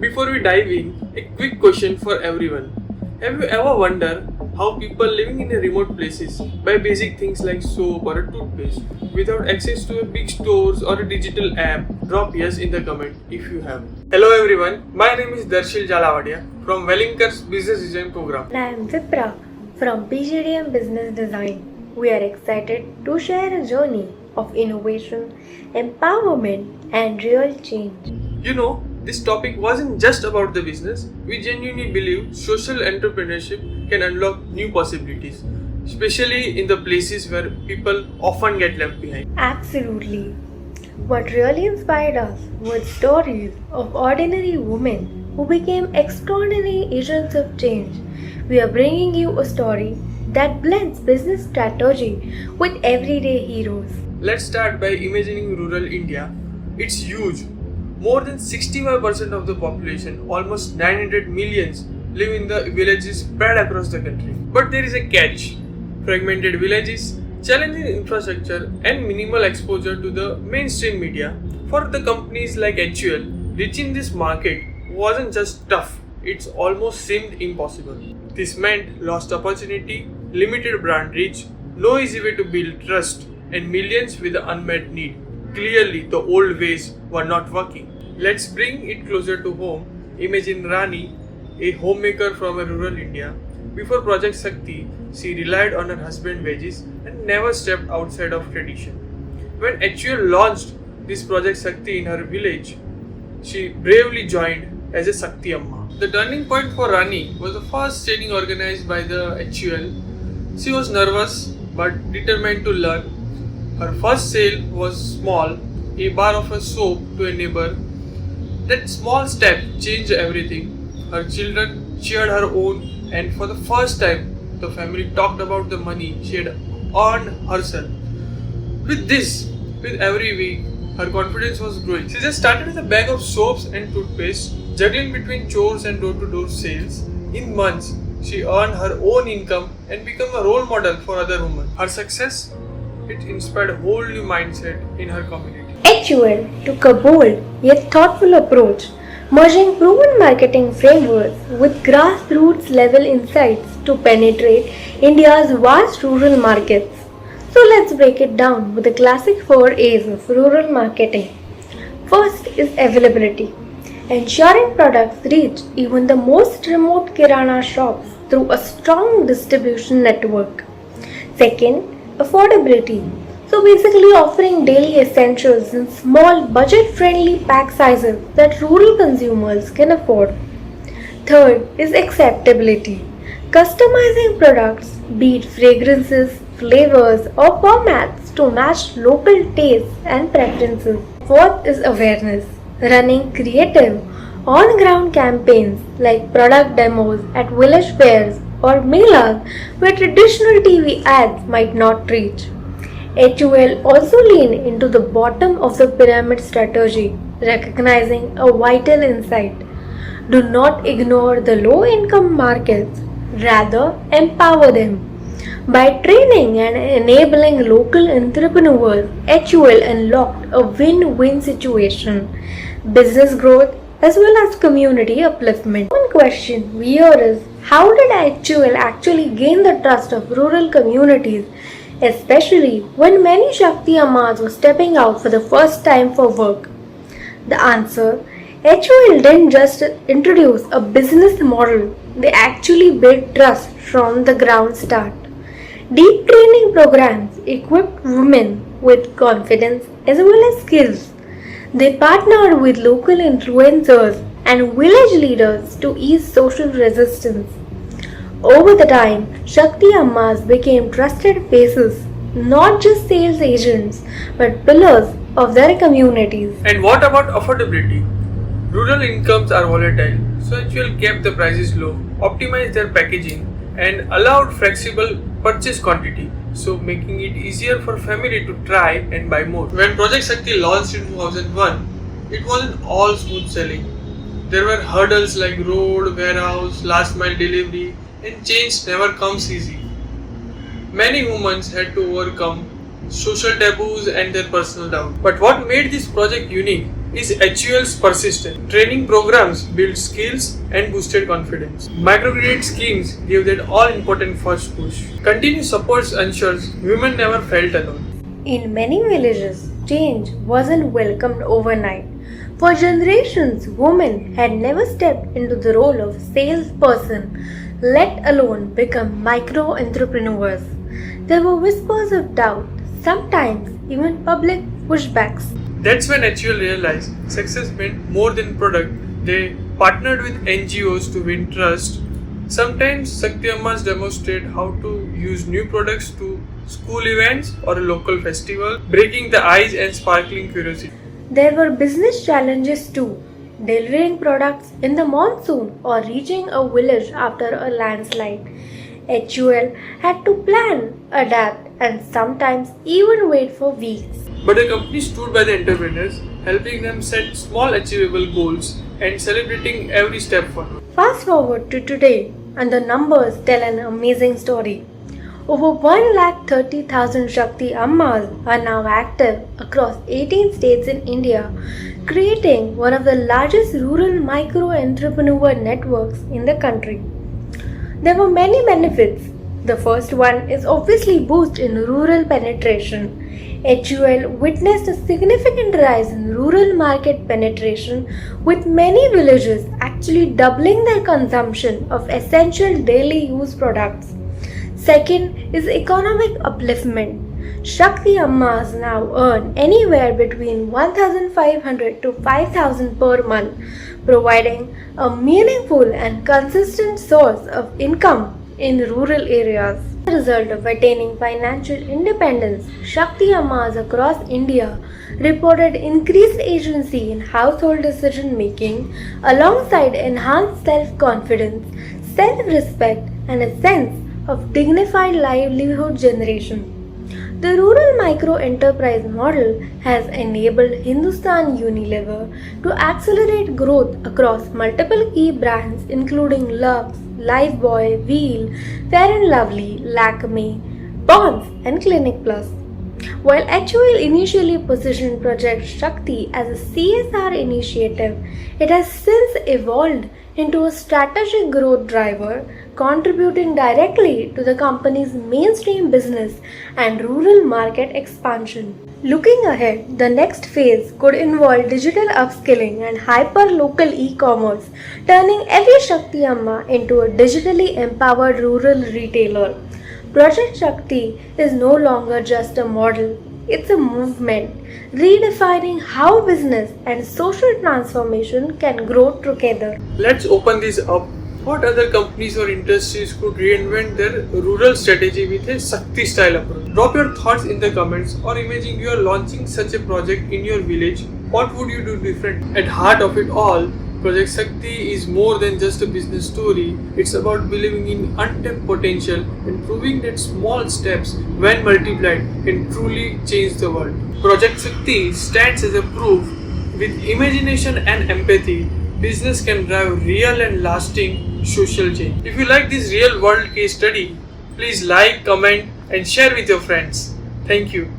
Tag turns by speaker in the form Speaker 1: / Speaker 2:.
Speaker 1: Before we dive in, a quick question for everyone. Have you ever wondered how people living in a remote places buy basic things like soap or a toothpaste without access to a big stores or a digital app? Drop yes in the comment if you have. Hello everyone, my name is Darshil Jalavadia from Wellingker's Business Design Program.
Speaker 2: And I am Vipra from PGDM Business Design. We are excited to share a journey of innovation, empowerment, and real change.
Speaker 1: You know, this topic wasn't just about the business. We genuinely believe social entrepreneurship can unlock new possibilities, especially in the places where people often get left behind.
Speaker 2: Absolutely. What really inspired us were stories of ordinary women who became extraordinary agents of change. We are bringing you a story that blends business strategy with everyday heroes.
Speaker 1: Let's start by imagining rural India. It's huge. More than 65% of the population, almost 900 millions, live in the villages spread across the country. But there is a catch. Fragmented villages, challenging infrastructure, and minimal exposure to the mainstream media. For the companies like HUL, reaching this market wasn't just tough, it almost seemed impossible. This meant lost opportunity, limited brand reach, no easy way to build trust, and millions with an unmet need. Clearly, the old ways were not working. Let's bring it closer to home. Imagine Rani, a homemaker from a rural India. Before Project Shakti, she relied on her husband's wages and never stepped outside of tradition. When HUL launched this Project Shakti in her village, she bravely joined as a Shakti Amma. The turning point for Rani was the first training organized by the HUL. She was nervous but determined to learn. Her first sale was small, a bar of a soap to a neighbor. That small step changed everything. Her children cheered her on, and for the first time, the family talked about the money she had earned herself. With every week, her confidence was growing. She just started with a bag of soaps and toothpaste, juggling between chores and door-to-door sales. In months, she earned her own income and became a role model for other women. Her success, it inspired a whole new mindset in her community.
Speaker 2: HUL took a bold yet thoughtful approach, merging proven marketing frameworks with grassroots level insights to penetrate India's vast rural markets. So let's break it down with the classic 4 A's of rural marketing. First is availability, ensuring products reach even the most remote kirana shops through a strong distribution network. Second, affordability. So basically offering daily essentials in small budget-friendly pack sizes that rural consumers can afford. Third is acceptability. Customizing products, be it fragrances, flavors or formats to match local tastes and preferences. Fourth is awareness. Running creative on-ground campaigns like product demos at village fairs or melas where traditional TV ads might not reach. HUL also leaned into the bottom of the pyramid strategy, recognizing a vital insight. Do not ignore the low-income markets, rather empower them. By training and enabling local entrepreneurs, HUL unlocked a win-win situation, business growth as well as community upliftment. One question we hear is, how did HUL actually gain the trust of rural communities, especially when many Shakti Ammas were stepping out for the first time for work? The answer, HUL didn't just introduce a business model, they actually built trust from the ground start. Deep training programs equipped women with confidence as well as skills. They partnered with local influencers and village leaders to ease social resistance. Over the time, Shakti Ammas became trusted faces, not just sales agents, but pillars of their communities.
Speaker 1: And what about affordability? Rural incomes are volatile, so HUL kept the prices low, optimized their packaging, and allowed flexible purchase quantity, so making it easier for family to try and buy more. When Project Shakti launched in 2001, it wasn't all smooth sailing. There were hurdles like road, warehouse, last mile delivery, and change never comes easy. Many women had to overcome social taboos and their personal doubts. But what made this project unique is HUL's persistent. Training programs build skills and boosted confidence. Microcredit schemes give that all important first push. Continuous support ensures women never felt alone.
Speaker 2: In many villages, change wasn't welcomed overnight. For generations, women had never stepped into the role of salesperson, let alone become micro entrepreneurs. There were whispers of doubt, sometimes even public pushbacks.
Speaker 1: That's when HUL realized success meant more than product. They partnered with NGOs to win trust. Sometimes Shakti Ammas demonstrate how to use new products to school events or a local festival, breaking the ice and sparkling curiosity.
Speaker 2: There were business challenges too, delivering products in the monsoon or reaching a village after a landslide. HUL had to plan, adapt, and sometimes even wait for weeks.
Speaker 1: But the company stood by the entrepreneurs, helping them set small achievable goals and celebrating every step forward.
Speaker 2: Fast forward to today, and the numbers tell an amazing story. Over 130,000 Shakti Ammas are now active across 18 states in India, creating one of the largest rural micro entrepreneur networks in the country. There were many benefits. The first one is obviously boost in rural penetration. HUL witnessed a significant rise in rural market penetration, with many villages actually doubling their consumption of essential daily use products. Second is economic upliftment. Shakti Ammas now earn anywhere between 1,500 to 5,000 per month, providing a meaningful and consistent source of income in rural areas. As a result of attaining financial independence, Shakti Ammas across India reported increased agency in household decision making alongside enhanced self-confidence, self-respect, and a sense of dignified livelihood generation. The rural micro enterprise model has enabled Hindustan Unilever to accelerate growth across multiple key brands including Lux, Lifebuoy, Wheel, Fair and Lovely, Lakme, Bonds, and Clinic Plus. While HUL initially positioned Project Shakti as a CSR initiative, it has since evolved into a strategic growth driver, contributing directly to the company's mainstream business and rural market expansion. Looking ahead, the next phase could involve digital upskilling and hyper-local e-commerce, turning every Shakti Amma into a digitally empowered rural retailer. Project Shakti is no longer just a model, it's a movement, redefining how business and social transformation can grow together.
Speaker 1: Let's open this up. What other companies or industries could reinvent their rural strategy with a Shakti style approach? Drop your thoughts in the comments, or imagine you are launching such a project in your village. What would you do different? At heart of it all, Project Shakti is more than just a business story. It's about believing in untapped potential and proving that small steps, when multiplied, can truly change the world. Project Shakti stands as a proof. With imagination and empathy, business can drive real and lasting social change. If you like this real world case study, please like, comment, and share with your friends. Thank you.